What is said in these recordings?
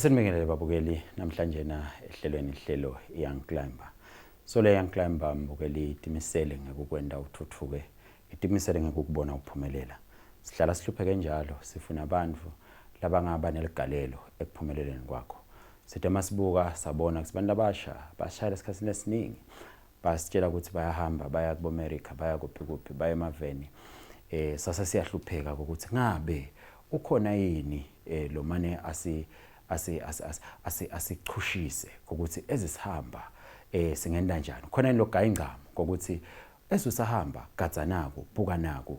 Asenibingelele babukeli namhlanje na ehlelweni ihlelo Young Climber. So le Young Climber mbukeli itimisele ngekukwenda uthuthuke, itimisele ngekukubona uphumelela. Sihlala sihlupheke njalo, sifuna abantu labangaba neligalelo ekuphumeleleni kwakho. Sithe masibuka sabona kusibantu abasha bashaya esikhathini esiningi. Basitshela ukuthi bayahamba baya ku America, baya kuphi baya emaveni. Sasa siyahlupheka ukuthi ngabe ukhona yini lo mane asichushise ukuthi ezisihamba singenda njani khona lo gaya ingcamo ukuthi ezusahamba gadza naku buka naku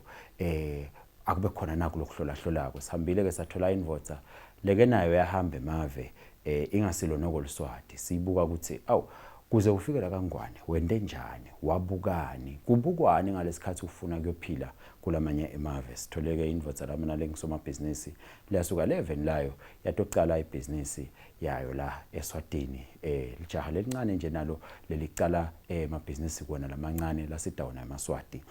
akube khona naku lokuhlola sihambile ke sathola invota leke nayo yahamba emave ingasilo nokoliswati sibuka ukuthi awu kuze ufikela kangwane wende njani wabukani kubukwani ngalesikhathi ufuna kuyophila kulamanye emave sitholeke invota lamana lengisomabhizinisi liyasuka 11 layo yatoqala ibusiness yayo la Eswatini lijaha lelincane nje nalo lelicala emabhizinisi kuona lamancane lasidawona eMaswati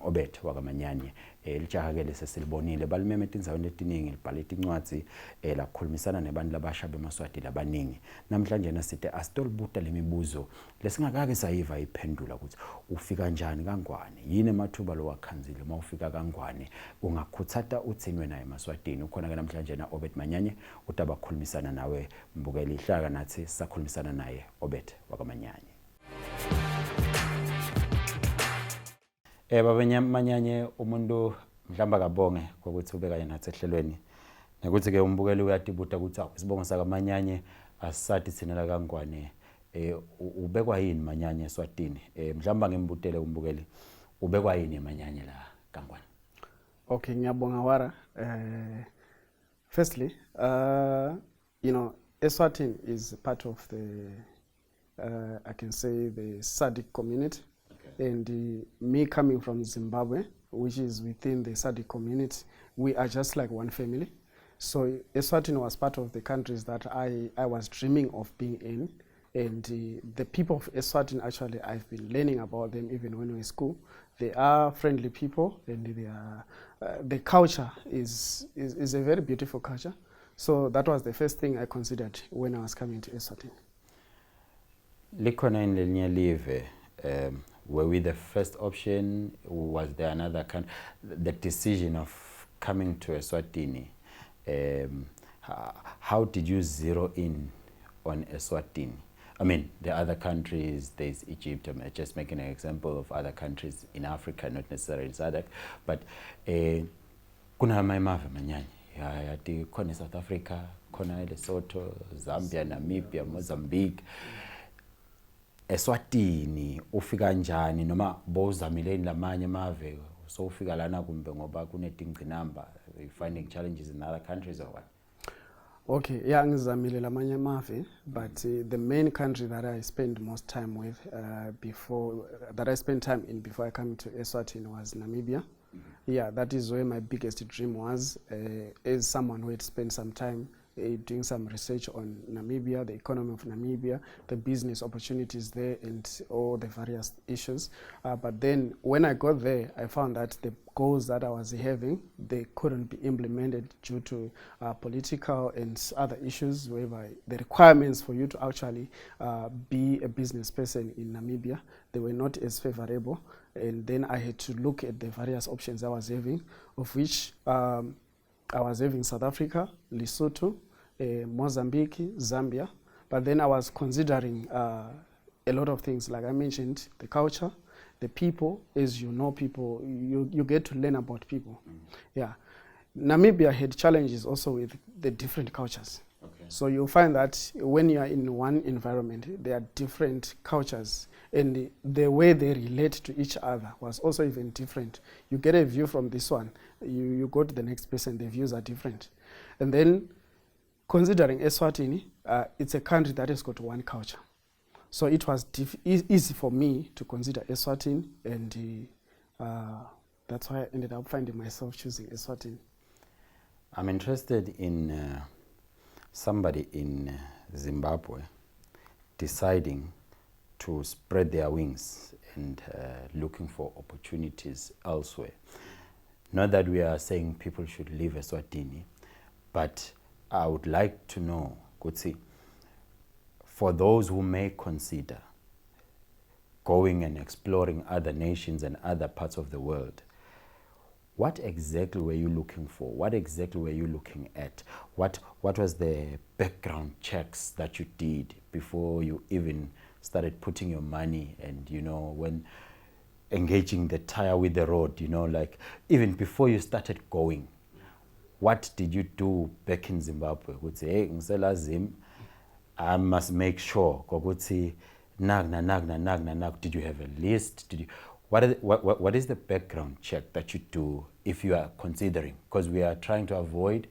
OBERT wakaMANYANYE lijaha ke lesesilibonile balimeme etindzaweni etiningi libhala incwadi lakhulumisana nabantu labasha beMaswati labaningi namhlanje nasithe asitolibuta lemibuzo lesingakake sayiva iphendula ukuthi ufika njani kangwane yini emathuba lo wakhanzile mawufika kangwane ungakhuthata uthinwe naye eMaswatini ukhona ke namhlanje na OBERT MANYANYE utabakhulumisana nawe mbukeli ihlaka nathi sakhulumisana naye OBERT wakaMANYANYE. Baba MANYANYE umuntu mhlamba kabonge ukuthi ube kanye nathi ehlelweni ukuthi ke umbukeli uyatibuta ukuthi isibongo saka MANYANYE asisathi thina la kangwane ubekwa yini MANYANYE Eswatini mhlamba ngembutele umbukeli ubekwa yini MANYANYE la kangwane. Okay, ngiyabonga wara. Firstly, Eswatini is part of the I can say the SADC community. Okay. And me coming from Zimbabwe, which is within the SADC community, we are just like one family. So Eswatini was part of the countries that I was dreaming of being in. And the people of Eswatini, actually, I've been learning about them even when we were in school. They are friendly people, and they are, the culture is a very beautiful culture. So that was the first thing I considered when I was coming to Eswatini. Likona in Lelinye Live, were we the first option? Was there another kind? The decision of coming to Eswatini, how did you zero in on Eswatini? I mean, the other countries, there's Egypt, I'm just making an example of other countries in Africa, not necessarily SADC, but kuna maimave MANYANYE, yati kone South Africa, kona Lesotho, Zambia, Namibia, Mozambique, Eswatini, ufika njani, noma bozamile lamanye mave, so ufika lana kumbe ngoba kunetingcinamba, are you finding challenges in other countries or what? Okay, yeah, ngizamile lamanye mave, but the main country that I spent most time with before I came to Eswatini was Namibia. Yeah, that is where my biggest dream was, as someone who had spent some time doing some research on Namibia, the economy of Namibia, the business opportunities there, and all the various issues. But then when I got there, I found that the goals that I was having, they couldn't be implemented due to political and other issues, whereby the requirements for you to actually be a business person in Namibia, they were not as favorable. And then I had to look at the various options I was having, of which I was having South Africa, Lesotho, Mozambique, Zambia. But then I was considering a lot of things, like I mentioned, the culture, the people. As you know, people, you get to learn about people. Yeah. Namibia had challenges also with the different cultures. Okay. So you'll find that when you are in one environment, there are different cultures, and the way they relate to each other was also even different. You get a view from this one, you go to the next person, the views are different. And then considering Eswatini, it's a country that has got one culture. So it was easy for me to consider Eswatini, and that's why I ended up finding myself choosing Eswatini. I'm interested in somebody in Zimbabwe deciding to spread their wings and looking for opportunities elsewhere. Not that we are saying people should leave Eswatini, but I would like to know ukuthi for those who may consider going and exploring other nations and other parts of the world, what exactly were you looking for? What exactly were you looking at? What was the background checks that you did before you even started putting your money and, you know, when engaging the tire with the road, you know, like even before you started going, what did you do back in Zimbabwe? Would say, hey, ngisela Zim, I must make sure. Koguti, nag. Did you have a list? Did you? What is the background check that you do if you are considering? Because we are trying to avoid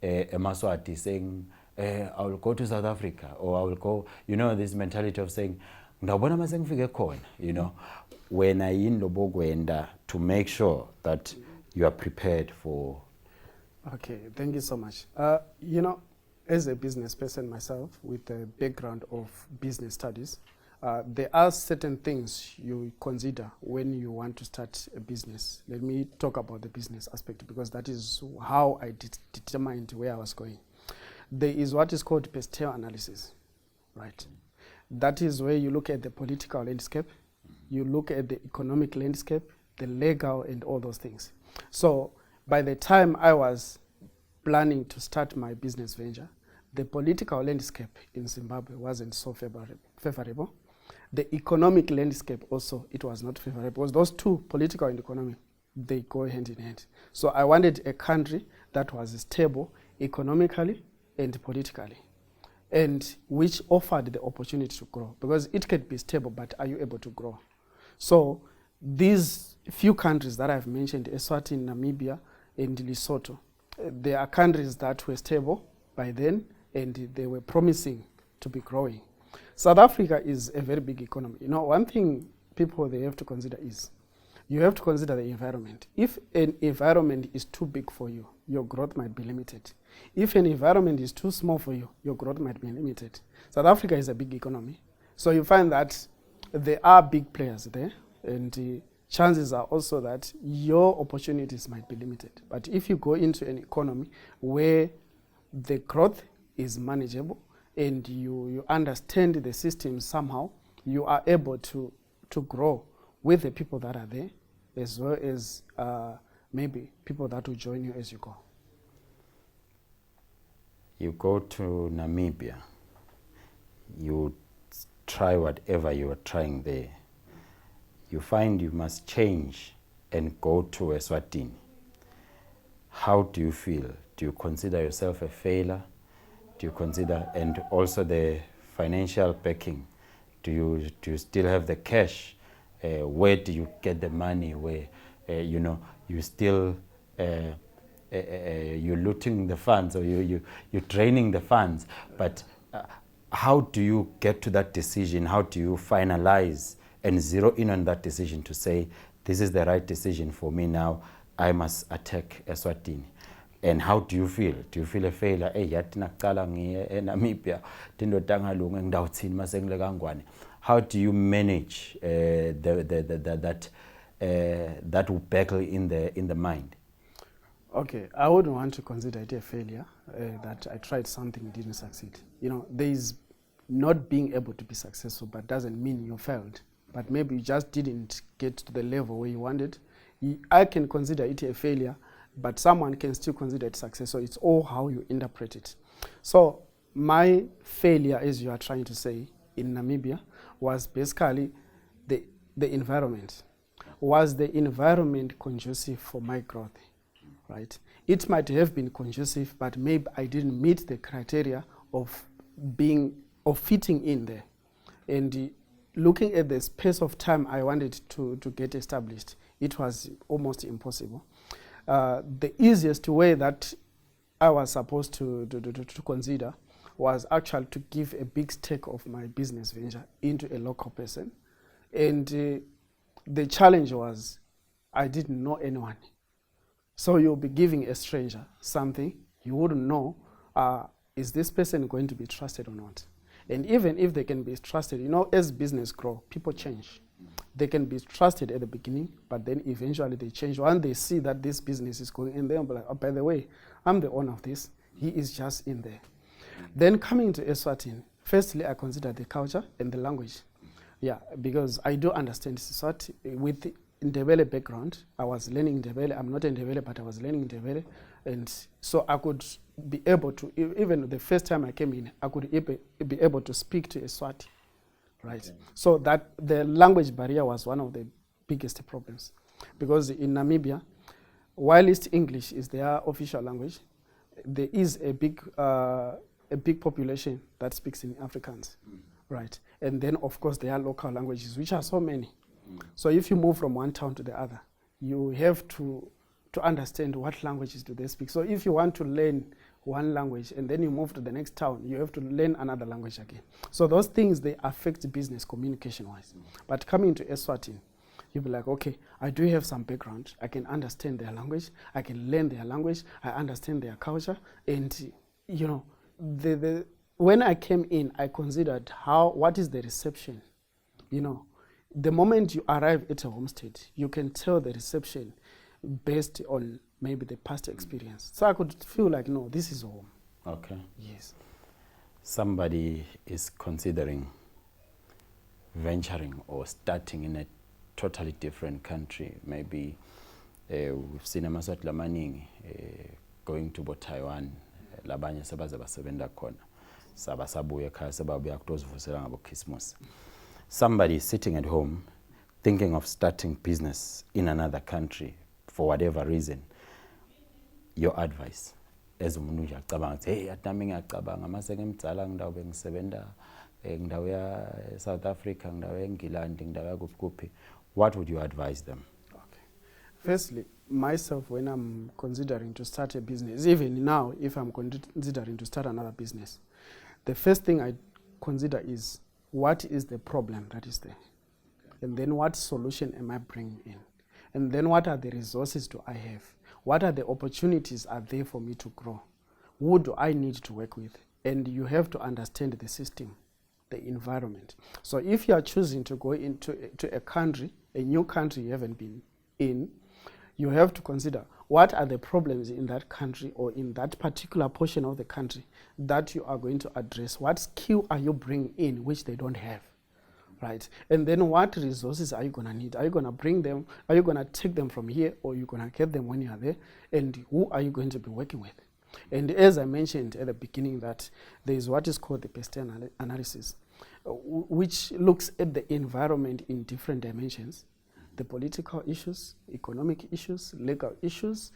a Maswati saying, I will go to South Africa, or I will go, you know, this mentality of saying, you know, when I in Lobogwenda, to make sure that you are prepared for. Okay, thank you so much. You know, as a business person myself with a background of business studies, there are certain things you consider when you want to start a business. Let me talk about the business aspect because that is how I determined where I was going. There is what is called Pasteur analysis, right? That is where you look at the political landscape, you look at the economic landscape, the legal and all those things. So by the time I was planning to start my business venture, the political landscape in Zimbabwe wasn't so favorable. The economic landscape also, it was not favorable. Because those two, political and economic, they go hand in hand. So I wanted a country that was stable economically and politically, and which offered the opportunity to grow. Because it can be stable, but are you able to grow? So these few countries that I've mentioned, Eswatini, Namibia, and Lesotho, they are countries that were stable by then, and they were promising to be growing. South Africa is a very big economy. You know, one thing people they have to consider is, you have to consider the environment. If an environment is too big for you, your growth might be limited. If an environment is too small for you, your growth might be limited. South Africa is a big economy. So you find that there are big players there, and chances are also that your opportunities might be limited. But if you go into an economy where the growth is manageable and you understand the system somehow, you are able to grow with the people that are there, as well as maybe people that will join you as you go. You go to Namibia, you try whatever you are trying there. You find you must change and go to Eswatini. How do you feel? Do you consider yourself a failure? Do you consider, and also the financial backing, do you still have the cash? Where do you get the money? Where, you know, you still, you're looting the funds, or you're draining the funds, but how do you get to that decision? How do you finalize and zero in on that decision to say, this is the right decision for me now, I must attack Eswatini? And how do you feel? Do you feel a failure? How do you manage that will battle in the mind? Okay, I wouldn't want to consider it a failure, that I tried something and didn't succeed. You know, there is not being able to be successful, but doesn't mean you failed. But maybe you just didn't get to the level where you wanted. I can consider it a failure, but someone can still consider it success. So it's all how you interpret it. So my failure, as you are trying to say, in Namibia, was basically the environment. Was the environment conducive for my growth? Right? It might have been conducive, but maybe I didn't meet the criteria of fitting in there. And looking at the space of time I wanted to get established, it was almost impossible. The easiest way that I was supposed to consider was actually to give a big stake of my business venture into a local person. And the challenge was I didn't know anyone. So you'll be giving a stranger something, you wouldn't know, is this person going to be trusted or not? And even if they can be trusted, you know, as business grow, people change. They can be trusted at the beginning, but then eventually they change. When they see that this business is going, and they'll be like, oh, by the way, I'm the owner of this. He is just in there. Then coming to Eswatini, firstly, I consider the culture and the language. Yeah, because I do understand Siswati with the Ndebele background. I was learning Ndebele. I'm not a Ndebele, but I was learning Ndebele. And so I could be able to, even the first time I came in, I could be able to speak to Eswati, right? Okay. So that the language barrier was one of the biggest problems. Because in Namibia, whilst English is their official language, there is a big population that speaks in Afrikaans, right? And then, of course, there are local languages, which are so many. So if you move from one town to the other, you have to understand what languages do they speak. So if you want to learn one language and then you move to the next town, you have to learn another language again. So those things, they affect business communication-wise. But coming to Eswatini, you'll be like, okay, I do have some background. I can understand their language. I can learn their language. I understand their culture. And, you know, when I came in, I considered what is the reception. You know, the moment you arrive at a homestead, you can tell the reception based on maybe the past experience. So I could feel like, no, this is home. Okay. Yes. Somebody is considering venturing or starting in a totally different country. Maybe we've seen amaswati lamaningi going to Taiwan, labanye sabaze basebenza khona. Sabasabuya ekhaya sebabuya kutozivusela ngabo Christmas. Somebody is sitting at home thinking of starting business in another country for whatever reason. Your advice as umuntu nje acabanga ukuthi hey atami ngiyacabanga mase ngimdzala ngidawe ngisebenza ngidawe ya South Africa ngidawe eNgilandi ngidawe kuphi. What would you advise them? Okay. Firstly, myself, when I'm considering to start a business, even now if I'm considering to start another business, the first thing I consider is what is the problem that is there? And then what solution am I bringing in? And then what are the resources do I have? What are the opportunities are there for me to grow? Who do I need to work with? And you have to understand the system, the environment. So if you are choosing to go into a country, a new country you haven't been in, you have to consider what are the problems in that country or in that particular portion of the country that you are going to address. What skill are you bringing in which they don't have? Right? And then what resources are you going to need? Are you going to bring them? Are you going to take them from here or are you going to get them when you are there? And who are you going to be working with? And as I mentioned at the beginning that there is what is called the pest analysis, which looks at the environment in different dimensions, the political issues, economic issues, legal issues,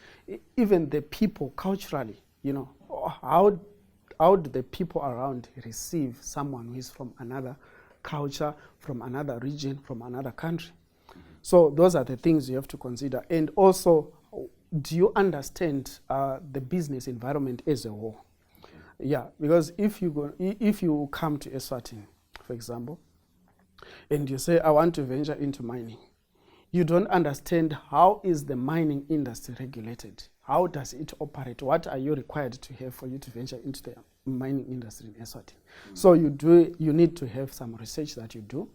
even the people culturally, you know, how do the people around receive someone who is from another culture, from another region, from another country. So those are the things you have to consider. And also, do you understand the business environment as a whole? Yeah, because if you come to Eswatini, for example, and you say, I want to venture into mining, you don't understand how is the mining industry regulated? How does it operate? What are you required to have for you to venture into the mining industry in Eswatini? So you need to have some research that you do.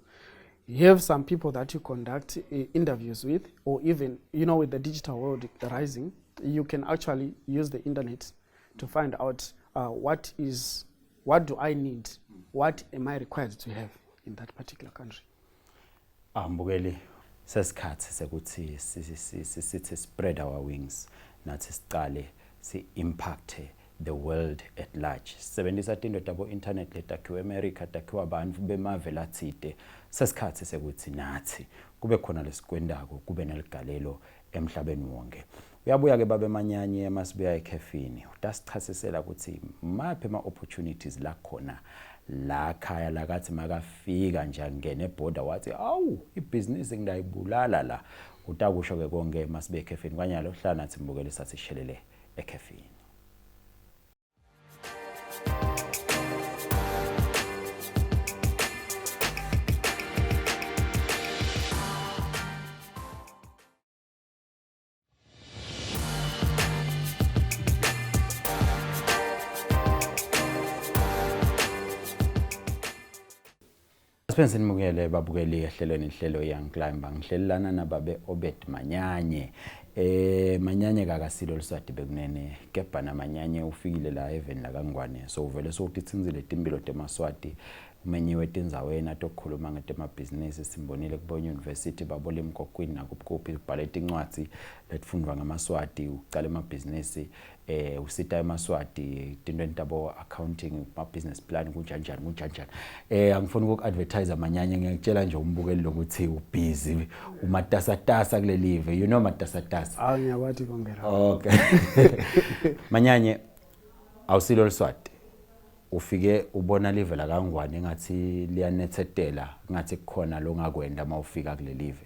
You have some people that you conduct interviews with, or even, you know, with the digital world rising, you can actually use the internet to find out what do I need? What am I required to have in that particular country? Mbukeli sesikhathi sekuthi sithi spread our wings nathi siqale si impact the world at large. Sebenzisa into tabo internet letakhiwa America takhiwa abantu bemave latsite. Sesikhathi sekuthi nathi kube khona lesikwendako kube neligalelo emhlabeni wonke. Uyabuya ke babe manyanye masibuya ekhefini. Utasichasisela ukuthi maphi ama opportunities la khona la khaya lakathi makafika nje angene border wathi awu ibusiness ngidayibulala la utakusho ke konke masibe ekhefini kwanyalo hlala nathi mbukele sathi shelele ekhefini. Sipenze nimukele babukeli ehlelweni ihlelo Young Climber ngihlelelana nababe OBERT MANYANYE Manyanye kakasilo liswati bekunene kepha namanyanye ufikile la even la kaNgwane so uvele sowutitsinzile timpilo temaswati umenyiwe tindzaweni atokhuluma ngetemabhizinisi simbonile kubo university babole emkokwini nakubukuphi ubhale tincwadzi letfundwa ngamaswati ucala emabhizinisi usita emaswati tintweni tabo accounting ma business plan kunjanjani angifuni uku-advertise amanyanye ngiyakutshela nje umbukeli lokuthi ubusy umatasatasa kule live you know matasatasa ngiyawathi kongela okay Manyanye awusilo liswati ufike ubona live la kaNgwane ngathi liyanethetela ngathi kukhona lo ngakwenda mawufika kule live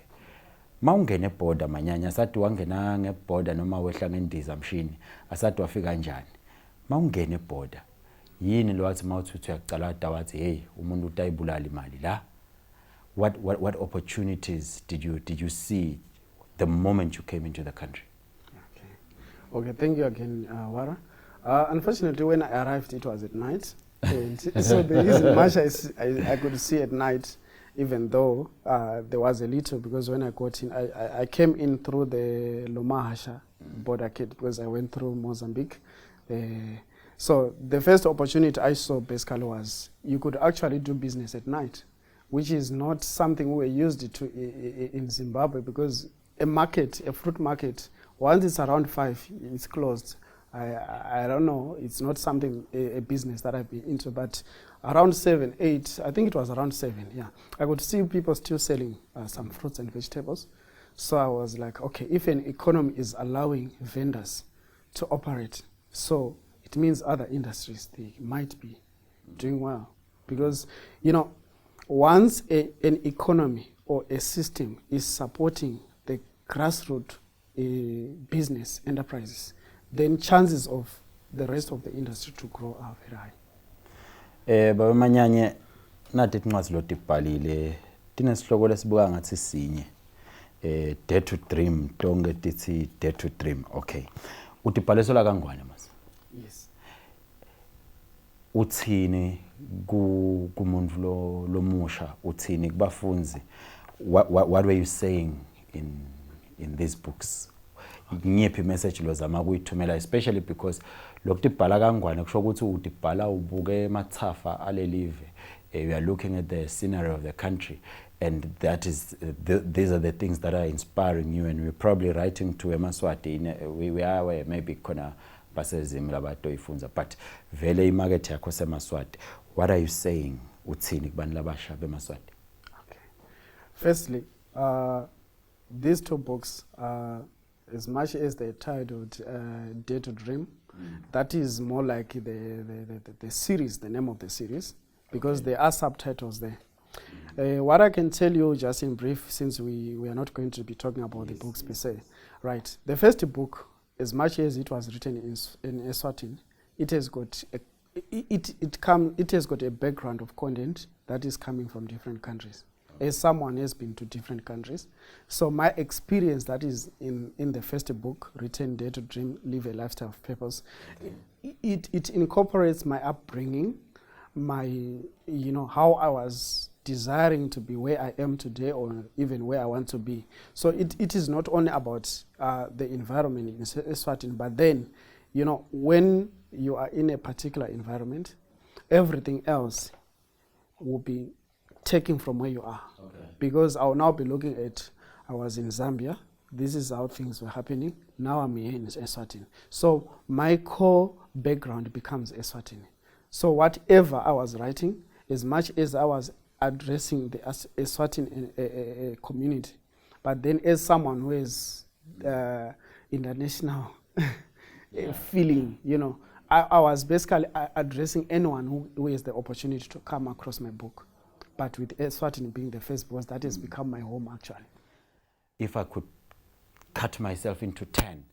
mawungena eborder Manyanye asathi wangena ngeborder noma wehla ngendiza mshini asathi wafika kanjani mawungena eborder yini lo wathi mawuthi uyaqala wathi hey umuntu utayibulala imali la what opportunities did you see the moment you came into the country? Okay, thank you again, Wara. Unfortunately, when I arrived, it was at night. And so there isn't much I could see at night, even though there was a little, because when I got in, I came in through the Lomahasha border gate because I went through Mozambique. So the first opportunity I saw basically was you could actually do business at night, which is not something we were used to in Zimbabwe, because a fruit market, once it's around 5, it's closed. I don't know, it's not something, a business that I've been into, but around 7, 8, I think it was around 7, yeah. I could see people still selling some fruits and vegetables. So I was like, okay, if an economy is allowing vendors to operate, so it means other industries, they might be doing well. Because, you know, once an economy or a system is supporting the grassroots business enterprises, then chances of the rest of the industry to grow are very high. Baba Manyanye nathi tincwadzi lo tibhalile tinesihloko lesibuka ngathi sinye Dare to Dream tonke tithi Dare to Dream. Okay, utibhale sola kaNgwane mas? Yes. Uthini kumuntu lomusha uthini kubafunzi? What were you saying in these books? Ngiyiphi message lo zama kuyithumela, especially because lokutibhala kaNgwane kusho ukuthi utibhala ubuke emathafa ale live, you are looking at the scenery of the country, and that is these are the things that are inspiring you, and we're probably writing to emaswati we are where maybe khona basezimi labato ifunza, but vele imarket yakho semaswati. What are you saying uthini kubantu labasha bemaswati? Okay, firstly, these 2 books as much as they're titled Dare to Dream, that is more like the series, the name of the series, because there are subtitles there. What I can tell you just in brief, since we are not going to be talking about the books per se, right? The first book, as much as it was written in Eswatini, it has got it has got a background of content that is coming from different countries. As someone has been to different countries, so my experience that is in the first book, written Dare to Dream, Live a Lifestyle of Purpose, it incorporates my upbringing, my, you know, how I was desiring to be where I am today, or even where I want to be. So it is not only about the environment in Eswatini, but then, you know, when you are in a particular environment, everything else will be taking from where you are. Okay. Because I'll now be looking at, I was in Zambia, this is how things were happening, now I'm here in Eswatini. So my core background becomes Eswatini. So whatever I was writing, as much as I was addressing the Eswatini community, but then as someone who is international feeling, you know, I was basically addressing anyone who has the opportunity to come across my book. But with Eswatini being the first, because that has become my home actually. If I could cut myself into 10,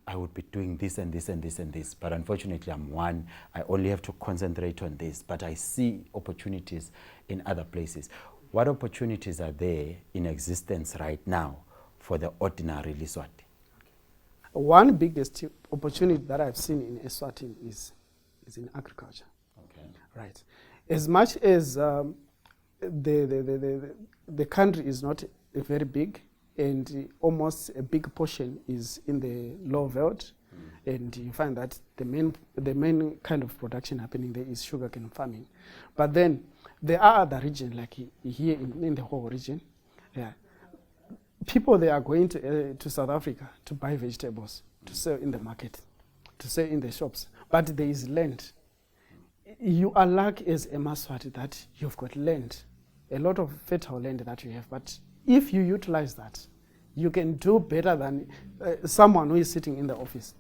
I would be doing this and this and this and this. But unfortunately, I'm one. I only have to concentrate on this. But I see opportunities in other places. What opportunities are there in existence right now for the ordinary Liswati? One biggest opportunity that I've seen in Eswatini is in agriculture. Okay. Right. As much as the country is not very big, and almost a big portion is in the low veld, and you find that the main kind of production happening there is sugarcane farming. But then there are other regions, like here in the whole region, yeah. People, they are going to South Africa to buy vegetables, to sell in the market, to sell in the shops. But there is land. You are lucky as a Maswati that you've got land, a lot of fertile land that you have. But if you utilize that, you can do better than someone who is sitting in the office.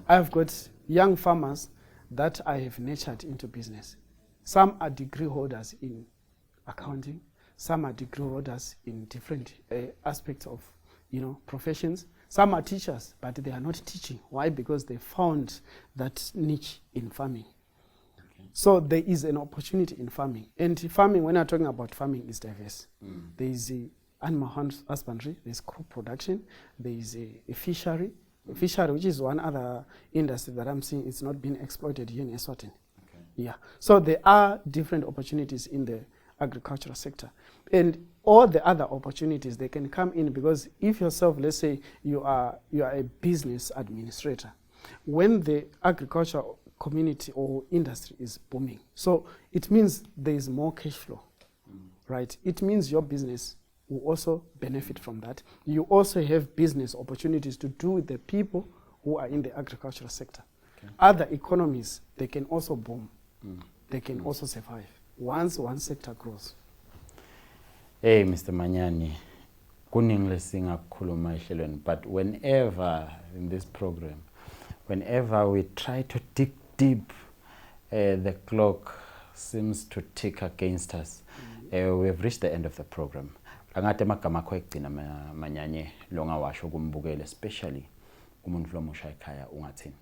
I've got young farmers that I have nurtured into business. Some are degree holders in accounting. Some are degree holders in different aspects of, professions. Some are teachers, but they are not teaching. Why? Because they found that niche in farming. Okay. So there is an opportunity in farming. And farming, when I'm talking about farming, is diverse. There is animal husbandry, there's crop production, there is a fishery. A fishery, which is one other industry that I'm seeing is not being exploited here in Eswatini. Okay. Yeah. So there are different opportunities in the agricultural sector, and all the other opportunities, they can come in, because if yourself, let's say you are a business administrator, when the agricultural community or industry is booming, so it means there is more cash flow, right? It means your business will also benefit from that. You also have business opportunities to do with the people who are in the agricultural sector. Okay. Other economies, they can also boom. They can also survive once one sector grows. Hey, Mr. Manyanyanye, kuningi lesingakhuluma ehlelweni, but whenever in this program, whenever we try to dig deep, the clock seems to tick against us. We have reached the end of the program. Angate magama akho ekugcina Manyanyanye longawasho kumbukele, especially umuntu lomusha ekhaya ungathini.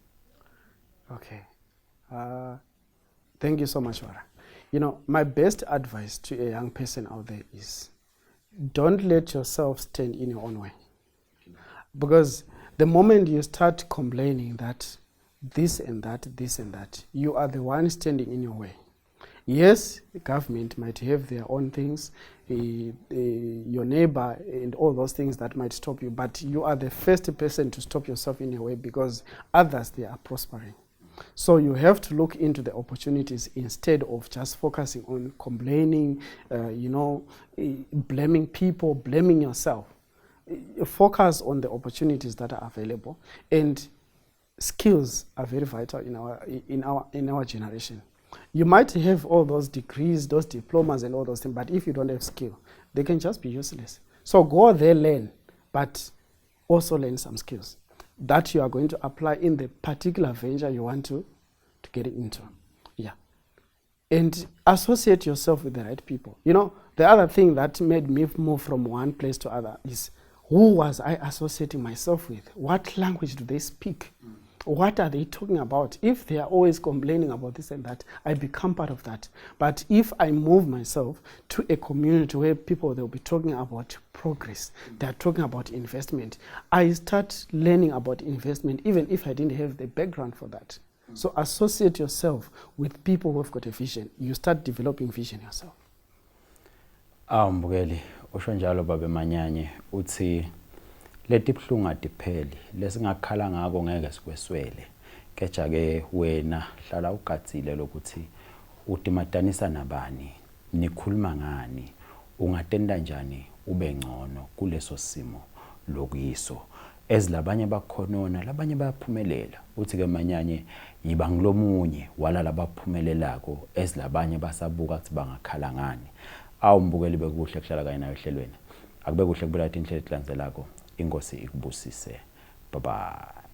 Okay. Thank you so much, Wara. My best advice to a young person out there is don't let yourself stand in your own way. Because the moment you start complaining that this and that, you are the one standing in your way. Yes, the government might have their own things, your neighbor and all those things that might stop you, but you are the first person to stop yourself in your way, because others, they are prospering. So you have to look into the opportunities instead of just focusing on complaining, blaming people, blaming yourself. Focus on the opportunities that are available, and skills are very vital in our generation. You might have all those degrees, those diplomas and all those things, but if you don't have skill, they can just be useless. So go there, learn, but also learn some skills that you are going to apply in the particular venture you want to get into. Yeah. And associate yourself with the right people. The other thing that made me move from one place to other is, who was I associating myself with? What language do they speak? What are they talking about? If they are always complaining about this and that, I become part of that. But if I move myself to a community where people, they'll be talking about progress, they're talking about investment, I start learning about investment, even if I didn't have the background for that. So associate yourself with people who have got a vision. You start developing vision yourself. Mbukeli, usho njalo baba Manyanyanye, uthi leti buhlungu adipheli, lesingakhala ngako ngeke sikweswele. Keja ke wena hlala ugatsile lokuthi utimatanisa nabani, nikhuluma ngani, ungatenda njani ube ngcono kuleso simo lokuyiso. Ezilabanye bakhonona, labanye bayaphumelela. Uthi ke Manyanyanye yiba ngilomunye wala labaphumelelako, ezilabanye basabuka ukuthi bangakhala ngani. Mbukeli bekuhle kuhlala kanye nayo ehlelweni. Akube kuhle kubela inhlelo elandzelako. Inkosi ikubusise. Bye bye.